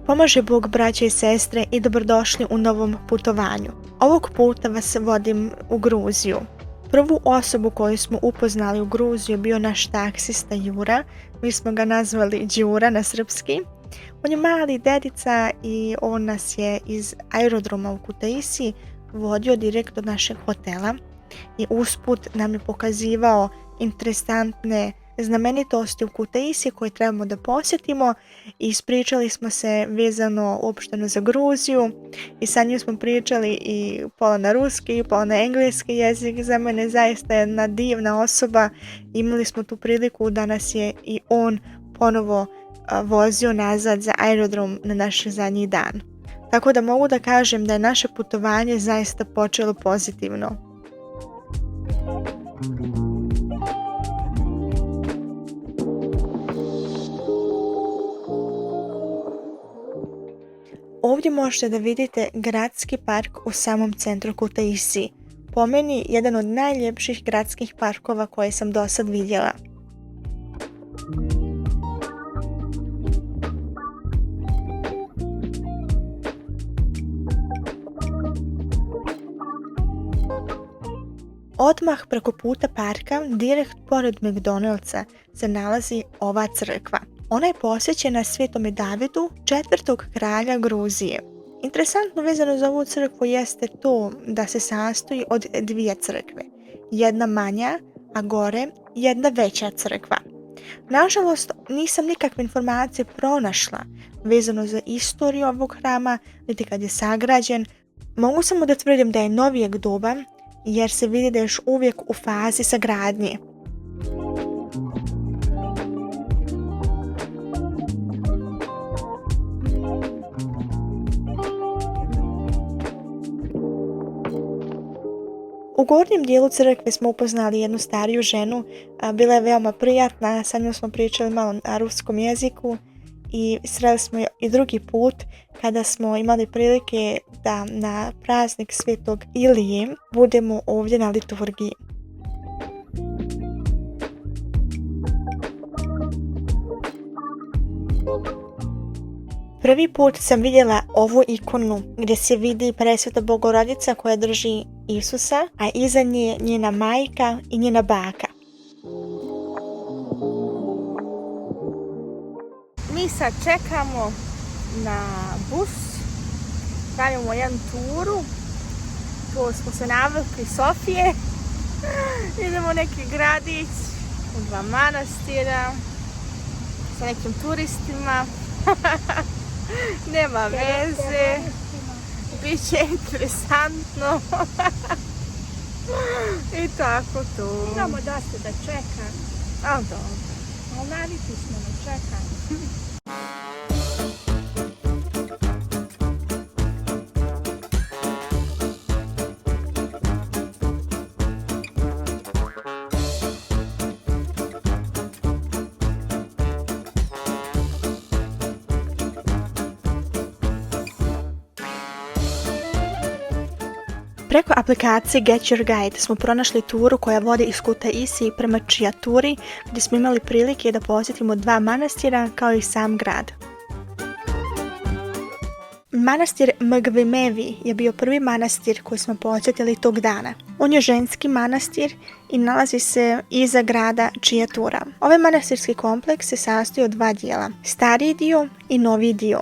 Pomaže Bog, braće i sestre, i dobrodošli u novom putovanju. Ovog puta vas vodim u Gruziju. Prvu osobu koju smo upoznali u Gruziji je bio naš taksista Jura. Mi smo ga nazvali Đura na srpski. On je mali dedica i on nas je iz aerodroma u Kutaisi vodio direkt do našeg hotela i usput nam je pokazivao interesantne znamenitosti u Kutaisi koje trebamo da posjetimo i ispričali smo se vezano uopšteno za Gruziju i sa njim smo pričali i pola na ruski i pola na engleski jezik. Za mene zaista jedna divna osoba. Imali smo tu priliku da nas je i on ponovo vozio nazad za aerodrom na naš zadnji dan. Tako da mogu da kažem da je naše putovanje zaista počelo pozitivno. Ovdje možete da vidite gradski park u samom centru Kutaisi. Po meni jedan od najljepših gradskih parkova koje sam do sad vidjela. Odmah preko puta parka, direkt pored McDonald'sa, se nalazi ova crkva. Ona je posvećena Svetome Davidu, 4. kralja Gruzije. Interesantno vezano za ovu crkvu jeste to da se sastoji od dvije crkve. Jedna manja, a gore jedna veća crkva. Nažalost, nisam nikakve informacije pronašla vezano za istoriju ovog hrama, niti kad je sagrađen. Mogu samo da tvrdim da je novijeg doba, jer se vidi da je još uvijek u fazi sagradnje. U gornjem dijelu crkve smo upoznali jednu stariju ženu, bila je veoma prijatna, sa njom smo pričali malo na ruskom jeziku i sreli smo je i drugi put kada smo imali prilike da na praznik Svetog Ilije budemo ovdje na liturgiji. Prvi put sam vidjela ovu ikonu gdje se vidi Presveta Bogorodica koja drži Isusa, a iza nje njena majka i njena baka. Mi sad čekamo na bus, pravimo jednu turu, tu smo se navikli Sofije, idemo u neki gradić, u 2 manastira, sa nekim turistima. Nema veze, bit će interesantno. I tako to. Imamo dosta da čekam. A dobro. Ali navikli smo da čekam. Preko aplikacije Get Your Guide smo pronašli turu koja vodi iz Kutaisi prema Čiaturi, gdje smo imali prilike da posjetimo 2 manastira kao i sam grad. Manastir Mgvimevi je bio prvi manastir koji smo posjetili tog dana. On je ženski manastir i nalazi se iza grada Čiatura. Ovaj manastirski kompleks se sastoji od 2 dijela, stariji dio i novi dio.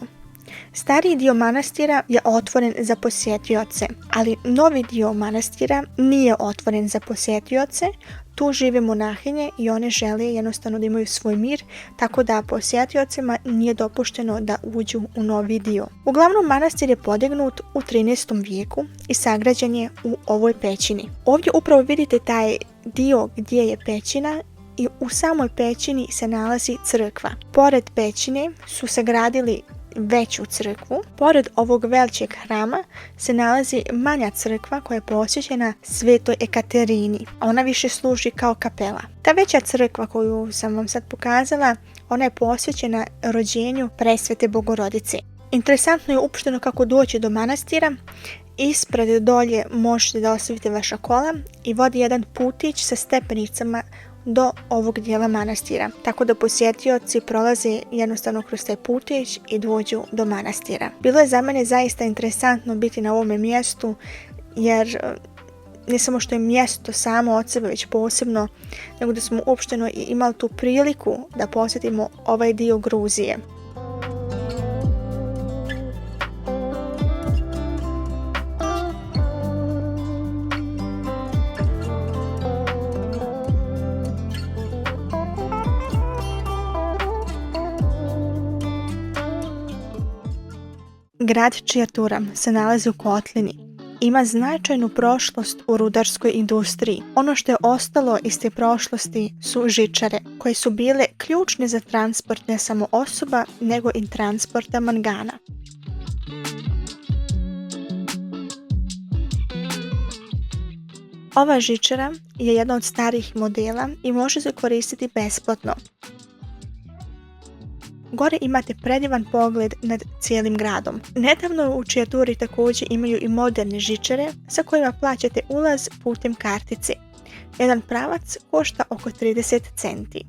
Stariji dio manastira je otvoren za posjetioce, ali novi dio manastira nije otvoren za posjetioce. Tu žive monahinje i one žele jednostavno da imaju svoj mir, tako da posjetiocima nije dopušteno da uđu u novi dio. Uglavnom, manastir je podignut u 13. vijeku i sagrađen je u ovoj pećini. Ovdje upravo vidite taj dio gdje je pećina i u samoj pećini se nalazi crkva. Pored pećine su sagradili veću crkvu. Pored ovog većeg hrama se nalazi manja crkva koja je posvećena Svetoj Ekaterini. Ona više služi kao kapela. Ta veća crkva koju sam vam sad pokazala, ona je posvećena rođenju Presvete Bogorodice. Interesantno je uopšteno kako doći do manastira. Ispred dolje možete da ostavite vaša kola i vodi jedan putić sa stepenicama do ovog dijela manastira, tako da posjetioci prolaze jednostavno kroz taj putić i dođu do manastira. Bilo je za mene zaista interesantno biti na ovome mjestu, jer ne samo što je mjesto samo od sebe već posebno, nego da smo uopšteno i imali tu priliku da posjetimo ovaj dio Gruzije. Grad Čiatura se nalazi u kotlini. Ima značajnu prošlost u rudarskoj industriji. Ono što je ostalo iz te prošlosti su žičare, koje su bile ključne za transport ne samo osoba, nego i transporta mangana. Ova žičara je jedna od starijih modela i može se koristiti besplatno. Gore imate predivan pogled nad cijelim gradom. Nedavno u Čiaturi također imaju i moderne žičare sa kojima plaćate ulaz putem kartice. Jedan pravac košta oko 30 centi.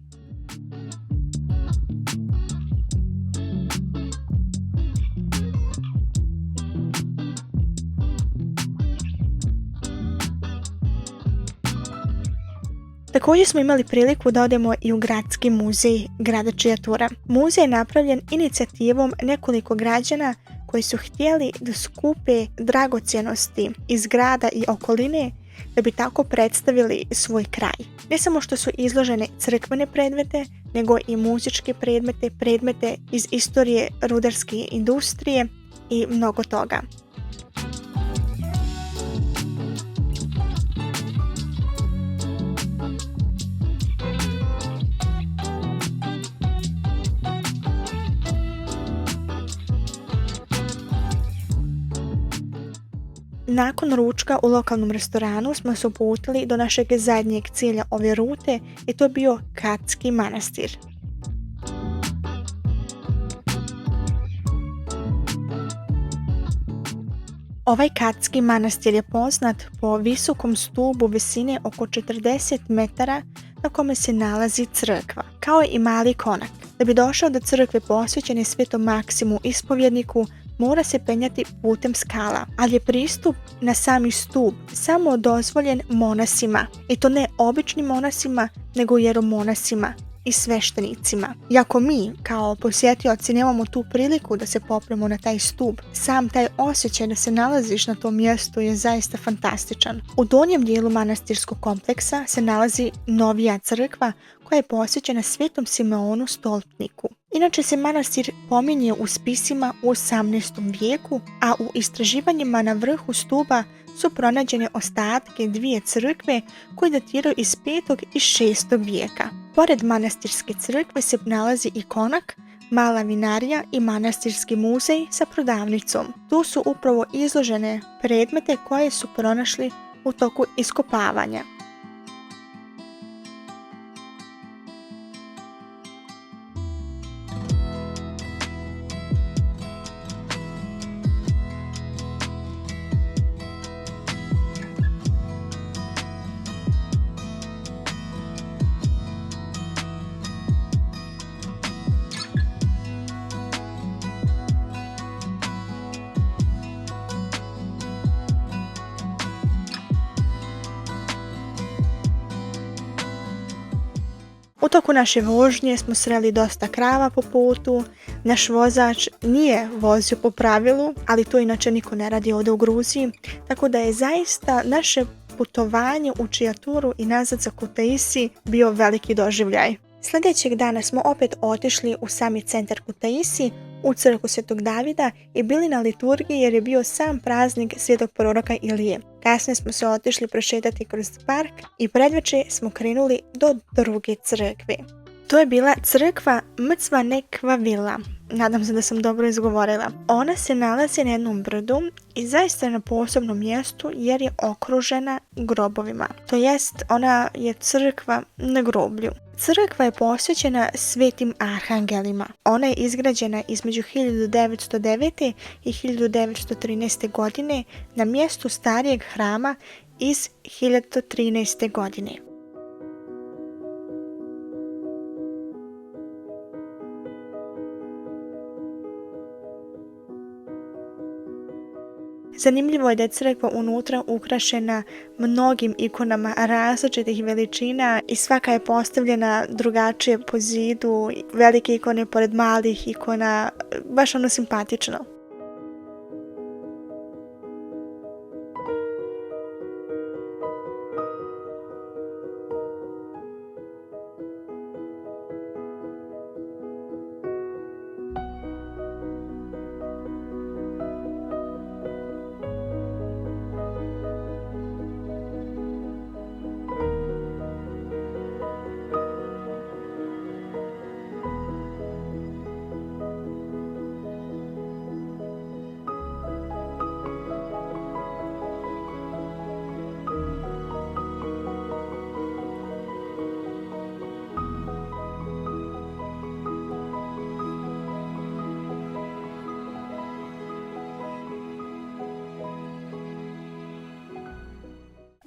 Također smo imali priliku da odemo i u gradski muzej grada Čiatura. Muzej je napravljen inicijativom nekoliko građana koji su htjeli da skupe dragocjenosti iz grada i okoline da bi tako predstavili svoj kraj. Ne samo što su izložene crkvene predmete, nego i muzičke predmete, predmete iz istorije rudarske industrije i mnogo toga. Nakon ručka u lokalnom restoranu smo se uputili do našeg zadnjeg cilja ove rute i to je bio Katski manastir. Ovaj Katski manastir je poznat po visokom stubu visine oko 40 metara na kome se nalazi crkva, kao i mali konak. Da bi došao do crkve posvećene Svetom Maksimu Ispovjedniku, mora se penjati putem skala, ali je pristup na sami stup samo dozvoljen monasima, i to ne običnim monasima, nego jeromonasima i sveštenicima. Iako mi, kao posjetioci, nemamo tu priliku da se popremo na taj stup, sam taj osjećaj da se nalaziš na tom mjestu je zaista fantastičan. U donjem dijelu manastirskog kompleksa se nalazi novija crkva koja je posvećena Svetom Simeonu Stolpniku. Inače se manastir pominje u spisima u 18. vijeku, a u istraživanjima na vrhu stupa su pronađene ostatke dvije crkve koje datiraju iz 5. i 6. vijeka. Pored manastirske crkve se nalazi i konak, mala vinarija i manastirski muzej sa prodavnicom. Tu su upravo izložene predmete koje su pronašli u toku iskopavanja. U toku naše vožnje smo sreli dosta krava po putu. Naš vozač nije vozio po pravilu, ali to inače niko ne radi ovdje u Gruziji, tako da je zaista naše putovanje u Čiaturu i nazad za Kutaisi bio veliki doživljaj. Sljedećeg dana smo opet otišli u sami centar Kutaisi, u crkvu Svetog Davida i bili na liturgiji jer je bio sam praznik svetog proroka Ilije. Kasnije smo se otišli prošetati kroz park i predveče smo krenuli do druge crkve. To je bila crkva Mrcvanekva. Nadam se da sam dobro izgovorila. Ona se nalazi na jednom brdu i zaista na posebnom mjestu jer je okružena grobovima. To jest, ona je crkva na groblju. Crkva je posvećena svetim arhangelima. Ona je izgrađena između 1909. i 1913. godine na mjestu starijeg hrama iz 1913. godine. Zanimljivo je da je crkva unutra ukrašena mnogim ikonama različitih veličina i svaka je postavljena drugačije po zidu, velike ikone pored malih ikona, baš ono simpatično.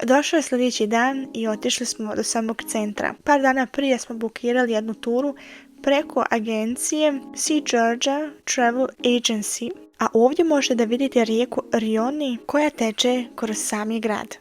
Došao je sljedeći dan i otišli smo do samog centra. Par dana prije smo bukirali jednu turu preko agencije Sea Georgia Travel Agency, a ovdje možete da vidite rijeku Rioni koja teče kroz sami grad.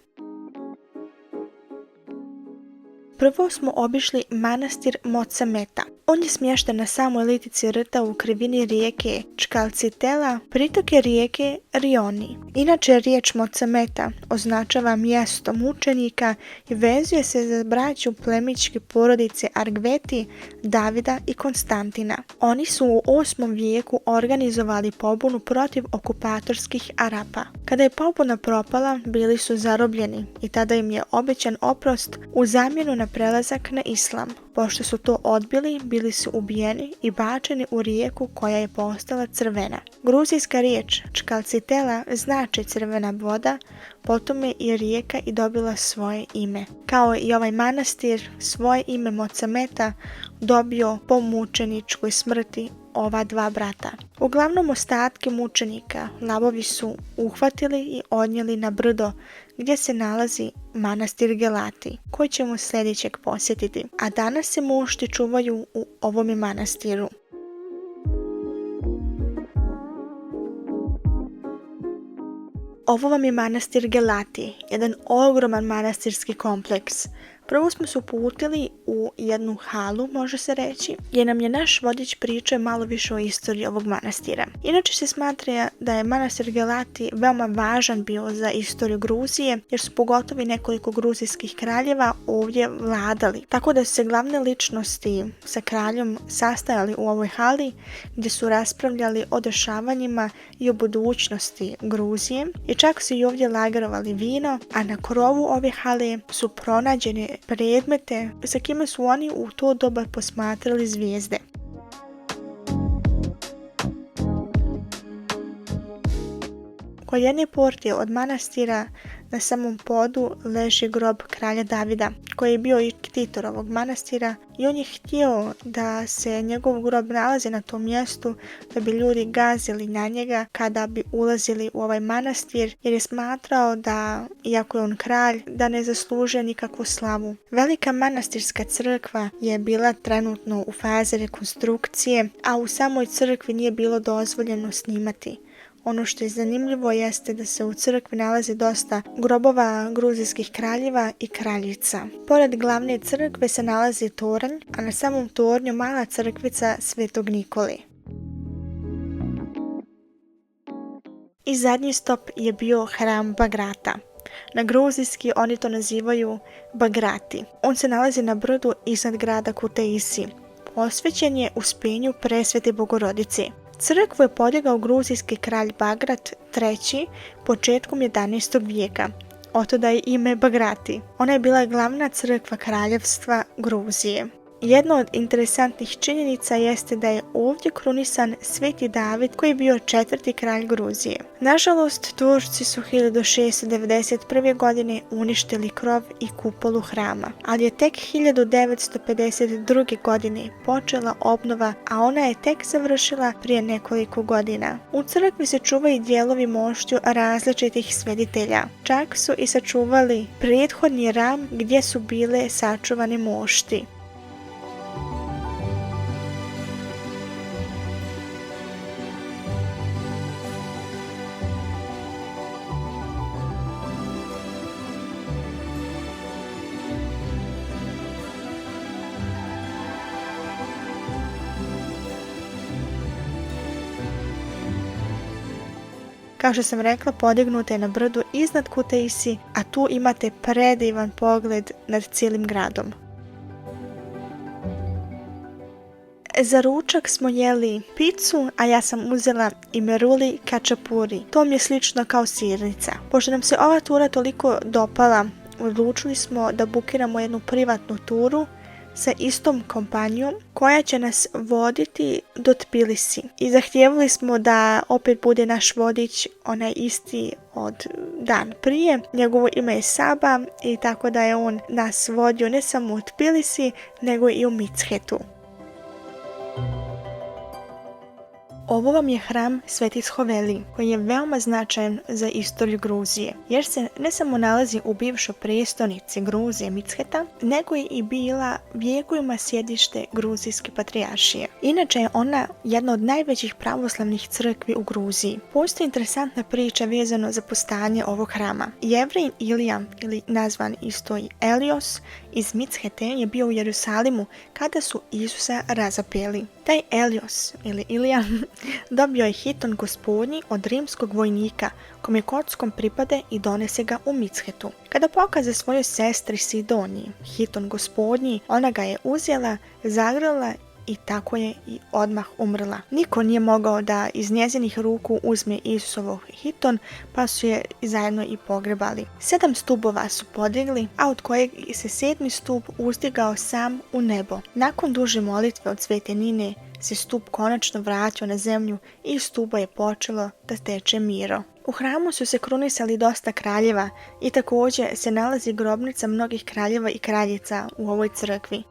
Prvo smo obišli manastir Mocameta. On je smješten na samoj litici rta u krivini rijeke Čkalcitela, pritoke rijeke Rioni. Inače, riječ Mocameta označava mjesto mučenika i vezuje se za braću plemićke porodice Argveti, Davida i Konstantina. Oni su u 8. vijeku organizovali pobunu protiv okupatorskih Arapa. Kada je pobuna propala, bili su zarobljeni i tada im je obećan oprost u zamjenu na prelazak na islam. Pošto su to odbili, bili su ubijeni i bačeni u rijeku koja je postala crvena. Gruzijska riječ Čkalcitela znači crvena voda, potom je i rijeka i dobila svoje ime. Kao i ovaj manastir, svoje ime Mocameta dobio po mučeničkoj smrti ova dva brata. Uglavnom ostatke mučenika lavovi su uhvatili i odnijeli na brdo gdje se nalazi manastir Gelati, koji ćemo sljedećeg posjetiti. A danas se mušti čuvaju u ovome manastiru. Ovo vam je manastir Gelati, jedan ogroman manastirski kompleks. Prvo smo se uputili u jednu halu, može se reći, gdje nam je naš vodič pričao malo više o istoriji ovog manastira. Inače se smatra da je manastir Gelati veoma važan bio za istoriju Gruzije, jer su pogotovo nekoliko gruzijskih kraljeva ovdje vladali. Tako da su se glavne ličnosti sa kraljom sastajali u ovoj hali, gdje su raspravljali o dešavanjima i o budućnosti Gruzije. I čak su i ovdje lagerovali vino, a na krovu ove hale su pronađene predmete sa kime su oni u to doba posmatrali zvijezde. Kod jedne portije od manastira na samom podu leži grob kralja Davida, koji je bio i ktitor ovog manastira, i on je htio da se njegov grob nalazi na tom mjestu, da bi ljudi gazili na njega kada bi ulazili u ovaj manastir, jer je smatrao da, iako je on kralj, da ne zaslužuje nikakvu slavu. Velika manastirska crkva je bila trenutno u fazi rekonstrukcije, a u samoj crkvi nije bilo dozvoljeno snimati. Ono što je zanimljivo jeste da se u crkvi nalazi dosta grobova gruzijskih kraljeva i kraljica. Pored glavne crkve se nalazi toranj, a na samom tornju mala crkvica Svetog Nikole. I zadnji stop je bio hram Bagrata. Na gruzijski oni to nazivaju Bagrati. On se nalazi na brdu iznad grada Kutaisi. Posvećen je uspenju Presvete Bogorodice. Crkvu je podigao gruzijski kralj Bagrat III početkom 11. vijeka. Otuda je ime Bagrati. Ona je bila glavna crkva kraljevstva Gruzije. Jedna od interesantnih činjenica jeste da je ovdje krunisan Sveti David, koji je bio 4. kralj Gruzije. Nažalost, Turci su 1691. godine uništili krov i kupolu hrama, ali je tek 1952. godine počela obnova, a ona je tek završila prije nekoliko godina. U crkvi se čuvaju dijelovi moštiju različitih sveditelja. Čak su i sačuvali prethodni ram gdje su bile sačuvane mošti. Kao što sam rekla, podignuta je na brdu iznad Kutaisi, a tu imate predivan pogled nad cijelim gradom. Za ručak smo jeli picu, a ja sam uzela i meruli kačapuri. To mi je slično kao sirnica. Pošto nam se ova tura toliko dopala, odlučili smo da bukiramo jednu privatnu turu sa istom kompanijom koja će nas voditi do Tbilisi. I zahtijevali smo da opet bude naš vodič onaj isti od dan prije. Njegovo ime je Saba i tako da je on nas vodio ne samo u Tbilisi nego i u Mitshetu. Ovo vam je hram Sveti Tshoveli, koji je veoma značajan za istoriju Gruzije, jer se ne samo nalazi u bivšoj prijestolnici Gruzije Mitsheta, nego je i bila vijekovima sjedište Gruzijske patrijaršije. Inače je ona jedna od najvećih pravoslavnih crkvi u Gruziji. Postoji interesantna priča vezano za postojanje ovog hrama. Jevrej Ilija, ili nazvan isto i Elios, iz Mitshete je bio u Jerusalimu kada su Isusa razapeli. Taj Elios, ili Ilija, dobio je hiton gospodnji od rimskog vojnika, kome kockom pripade i donese ga u Mitshetu. Kada pokaze svojoj sestri Sidoniji hiton gospodnji, ona ga je uzela, zagrlila i tako je i odmah umrla. Niko nije mogao da iz njezinih ruku uzme Isusov hiton, pa su je zajedno i pogrebali. 7 stubova su podigli, a od kojeg se 7. stup uzdigao sam u nebo. Nakon duže molitve od Svete Nine se stup konačno vratio na zemlju i iz stuba je počelo da teče miro. U hramu su se krunisali dosta kraljeva i također se nalazi grobnica mnogih kraljeva i kraljica u ovoj crkvi.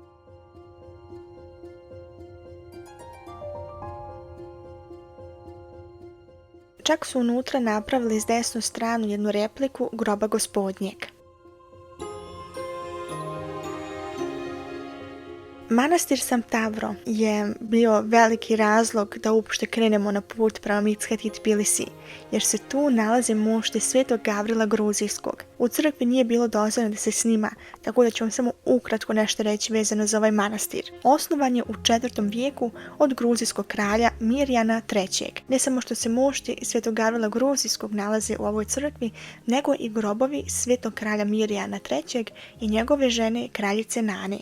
Čak su unutra napravili s desnu stranu jednu repliku groba gospodnjeg. Manastir Samtavro je bio veliki razlog da uopšte krenemo na put prema Mitshet i Tbilisi, jer se tu nalazi mošti Svetog Gavrila Gruzijskog. U crkvi nije bilo dozvoljeno da se snima, tako da ću vam samo ukratko nešto reći vezano za ovaj manastir. Osnovan je u 4. vijeku od gruzijskog kralja Mirjana III. Ne samo što se mošti Svetog Gavrila Gruzijskog nalaze u ovoj crkvi, nego i grobovi Svetog kralja Mirjana III. I njegove žene kraljice Nane.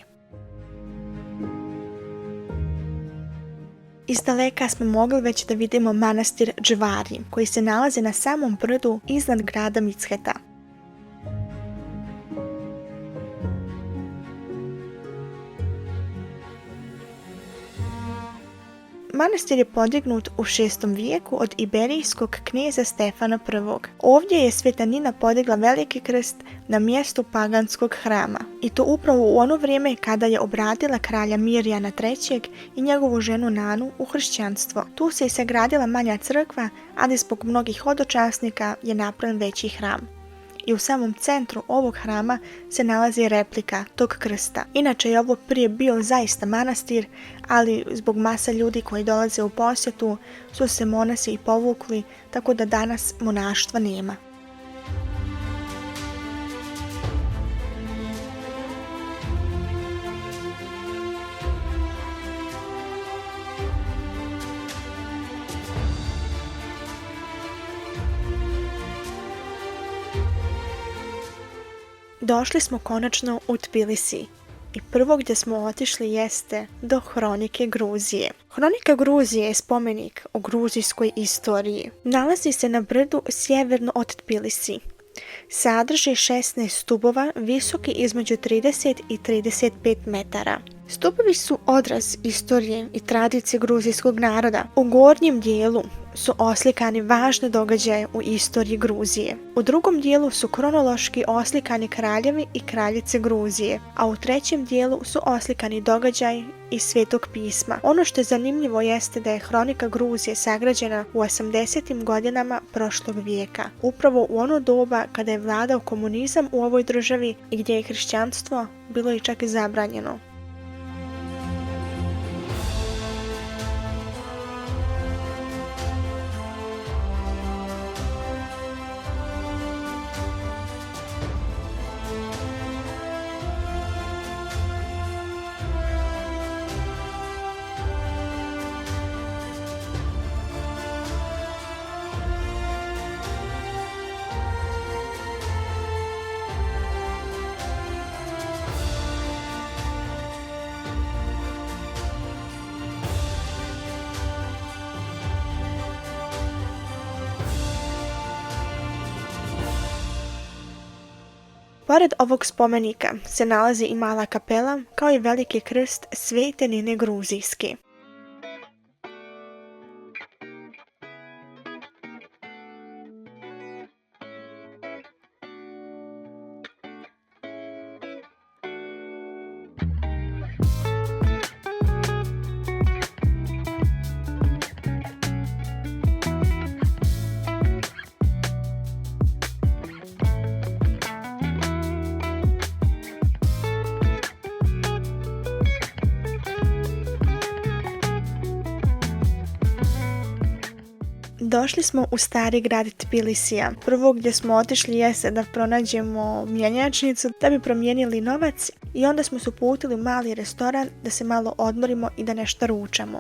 Iz daleka smo mogli već da vidimo manastir Džvari, koji se nalazi na samom brdu iznad grada Mitsheta. Manastir je podignut u 6. vijeku od iberijskog kneza Stefana I. Ovdje je Sveta Nina podigla veliki krst na mjestu paganskog hrama. I to upravo u ono vrijeme kada je obratila kralja Mirjana III. I njegovu ženu Nanu u hrišćanstvo. Tu se i sagradila manja crkva, ali zbog mnogih hodočasnika je napravljen veći hram. I u samom centru ovog hrama se nalazi replika tog krsta. Inače je ovo prije bio zaista manastir, ali zbog masa ljudi koji dolaze u posjetu su se monasi i povukli, tako da danas monaštva nema. Došli smo konačno u Tbilisi i prvo gdje smo otišli jeste do Hronike Gruzije. Hronika Gruzije je spomenik o gruzijskoj istoriji. Nalazi se na brdu sjeverno od Tbilisi. Sadrži 16 stubova visoki između 30 i 35 metara. Stubovi su odraz istorije i tradicije gruzijskog naroda. U gornjem dijelu su oslikani važne događaje u istoriji Gruzije. U drugom dijelu su kronološki oslikani kraljevi i kraljice Gruzije, a u trećem dijelu su oslikani događaji iz Svetog pisma. Ono što je zanimljivo jeste da je Hronika Gruzije sagrađena u 80. godinama prošlog vijeka, upravo u ono doba kada je vladao komunizam u ovoj državi i gdje je hrišćanstvo bilo i čak i zabranjeno. Pored ovog spomenika se nalazi i mala kapela kao i veliki krst Svete Nine Gruzijske. Došli smo u stari grad Tbilisija. Prvo gdje smo otišli jeste da pronađemo mjenjačnicu da bi promijenili novac i onda smo se uputili u mali restoran da se malo odmorimo i da nešto ručamo.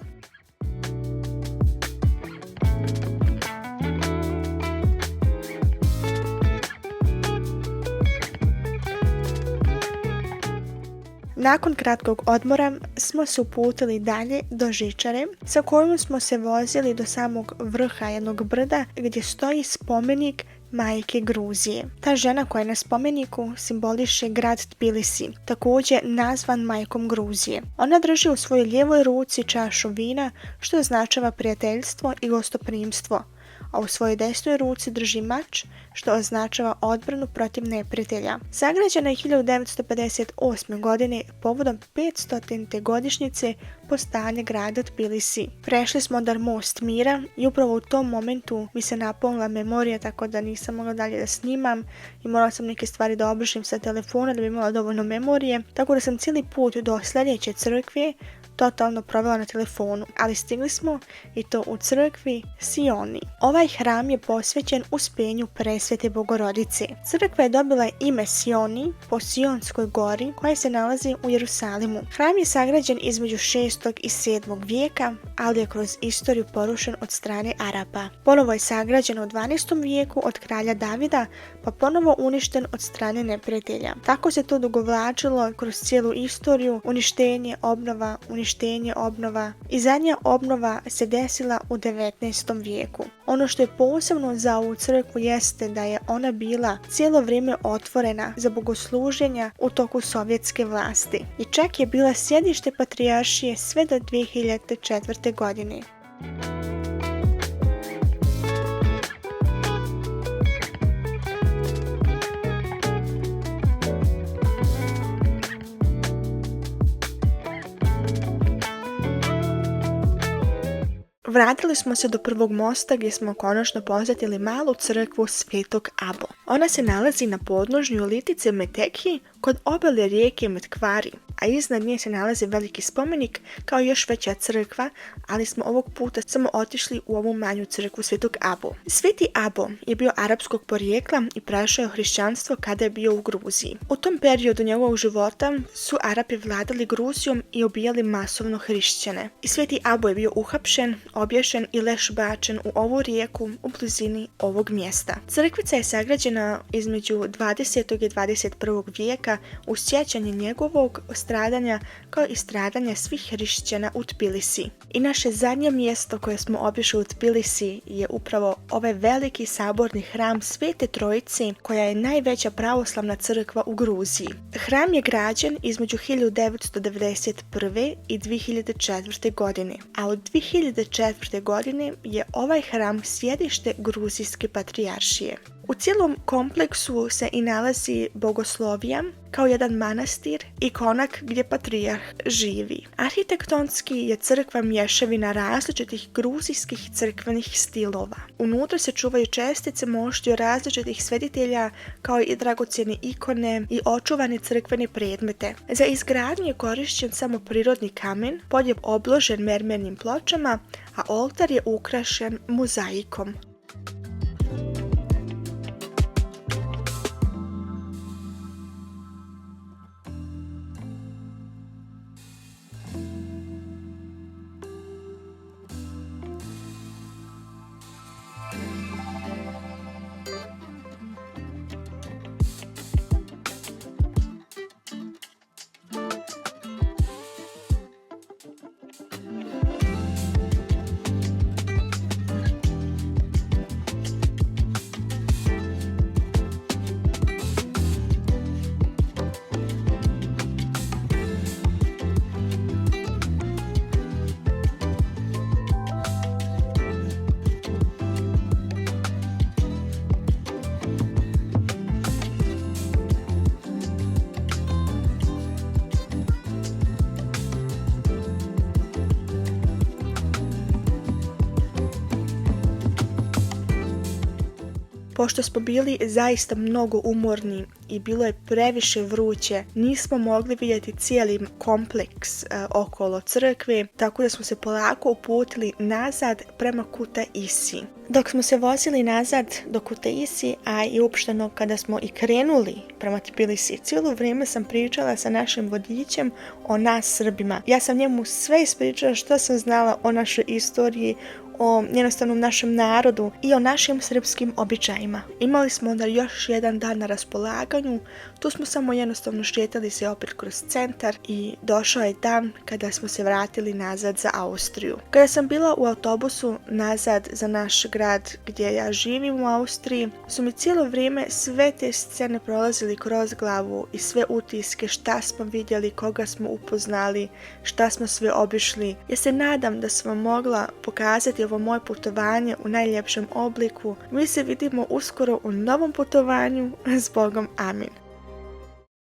Nakon kratkog odmora smo se uputili dalje do žičare sa kojom smo se vozili do samog vrha jednog brda gdje stoji spomenik majke Gruzije. Ta žena koja je na spomeniku simboliše grad Tbilisi, također nazvan majkom Gruzije. Ona drži u svojoj lijevoj ruci čašu vina što označava prijateljstvo i gostoprimstvo, a u svojoj desnoj ruci drži mač što označava odbranu protiv neprijatelja. Sagrađena je 1958. godine povodom 500. godišnjice postojanja grada Tbilisi. Prešli smo onda most mira i upravo u tom momentu mi se napunila memorija, tako da nisam mogla dalje da snimam i morala sam neke stvari da obrišem sa telefona da bi imala dovoljno memorije, tako da sam cijeli put do sljedeće crkve totalno provela na telefonu, ali stigli smo i to u crkvi Sioni. Ovaj hram je posvećen uspenju Presvete Bogorodice. Crkva je dobila ime Sioni po Sionskoj gori koja se nalazi u Jerusalimu. Hram je sagrađen između 6. i 7. vijeka, ali je kroz istoriju porušen od strane Arapa. Ponovo je sagrađen u 12. vijeku od kralja Davida, pa ponovo uništen od strane neprijatelja. Tako se to dugovlačilo kroz cijelu istoriju, uništenje, obnova i zadnja obnova se desila u 19. vijeku. Ono što je posebno za ovu crkvu jeste da je ona bila cijelo vrijeme otvorena za bogosluženja u toku sovjetske vlasti i čak je bila sjedište patrijaršije sve do 2004. godine. Vratili smo se do prvog mosta gdje smo konačno posjetili malu crkvu Svetog Abo. Ona se nalazi na podnožnju litice Metekhi kod obale rijeke Metkvari, a iznad nje se nalazi veliki spomenik kao još veća crkva, ali smo ovog puta samo otišli u ovu manju crkvu Svetog Abo. Sveti Abo je bio arapskog porijekla i prešao je hrišćanstvo kada je bio u Gruziji. U tom periodu njegovog života su Arapi vladali Gruzijom i ubijali masovno hrišćane. I Sveti Abo je bio uhapšen, obješen i leš bačen u ovu rijeku u blizini ovog mjesta. Crkvica je sagrađena između 20. i 21. vijeka u sjećanje njegovog stradanja kao i stradanja svih hrišćana u Tbilisi. I naše zadnje mjesto koje smo obišli u Tbilisi je upravo ovaj veliki saborni hram Svete Trojice koja je najveća pravoslavna crkva u Gruziji. Hram je građen između 1991. i 2004. godine, a od 2004. godine je ovaj hram sjedište Gruzijske patrijaršije. U cijelom kompleksu se i nalazi bogoslovija kao jedan manastir i konak gdje patrijarh živi. Arhitektonski je crkva mješavina različitih gruzijskih crkvenih stilova. Unutra se čuvaju čestice moštiju različitih svetitelja kao i dragocjene ikone i očuvane crkvene predmete. Za izgradnju je korišćen samo prirodni kamen, pod je obložen mermernim pločama, a oltar je ukrašen mozaikom. Pošto smo bili zaista mnogo umorni i bilo je previše vruće, nismo mogli vidjeti cijeli kompleks okolo crkve, tako da smo se polako uputili nazad prema Kutaisi. Dok smo se vozili nazad do Kutaisi, a i uopšteno kada smo i krenuli prema Tbilisi, cijelo vrijeme sam pričala sa našim vodičem o nas Srbima. Ja sam njemu sve ispričala što sam znala o našoj istoriji, o jednostavnom našem narodu i o našim srpskim običajima. Imali smo onda još jedan dan na raspolaganju, tu smo samo jednostavno šetali se opet kroz centar i došao je dan kada smo se vratili nazad za Austriju. Kada sam bila u autobusu nazad za naš grad gdje ja živim u Austriji, su mi cijelo vrijeme sve te scene prolazili kroz glavu i sve utiske, šta smo vidjeli, koga smo upoznali, šta smo sve obišli. Ja se nadam da sam vam mogla pokazati ovo moje putovanje u najljepšem obliku. Mi se vidimo uskoro u novom putovanju. S Bogom, amin.